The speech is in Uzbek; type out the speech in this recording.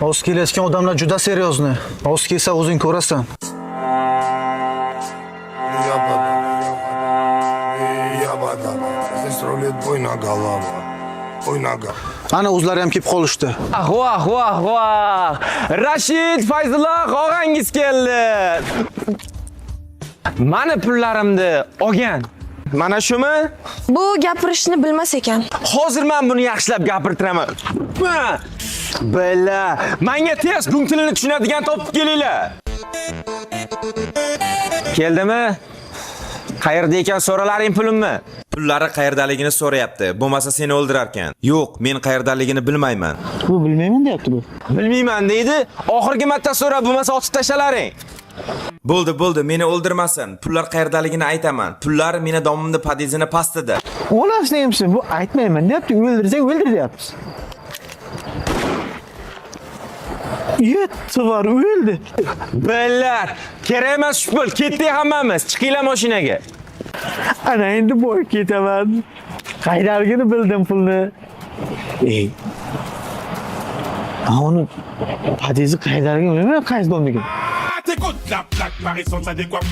Og'iz kelayotgan odamlar juda seryozni. Og'iz kelsa o'zing ko'rasan. Ana o'zlari ham kelib qolishdi. Voh. Rashid Fayzulloh og'angiz keldi. Mana pullarimni olgan. Mana shumi? Bu gapirishni bilmas ekan. Hozir men buni yaxshilab gapirtiraman. Bella, menga tez gung tilini tushunadigan topib kelinglar. Keldimi? Qayerda ekan so'ralaring pulimni? Pullari qayerdaligini so'rayapti. Bo'lmasa seni o'ldirar ekan. Yo'q, men qayerdaligini bilmayman. Bu bilmayman deyapti bu. Bilmayman deydi. Oxirgi marta so'rab bo'lmasa otib tashlaring. Bo'ldi, meni o'ldirmasin. Pullar qayerdaligini aytaman. Pullar meni domimni padizini pastida. Onasini hamsin, bu aytmayman deyapti. O'ldirsang o'ldir deyapsiz. Yetti var, o'ldi. Billar, kerak emas shu pul. Ketdik hammamiz. Chiqinglar mashinaga. Ana endi boy ketaman. Qayerligini bildim pulni. Ey. Uni padizi qayerligini bilmayman, qaysi domniga. T'écoutes la plaque, Marie sans adéquat.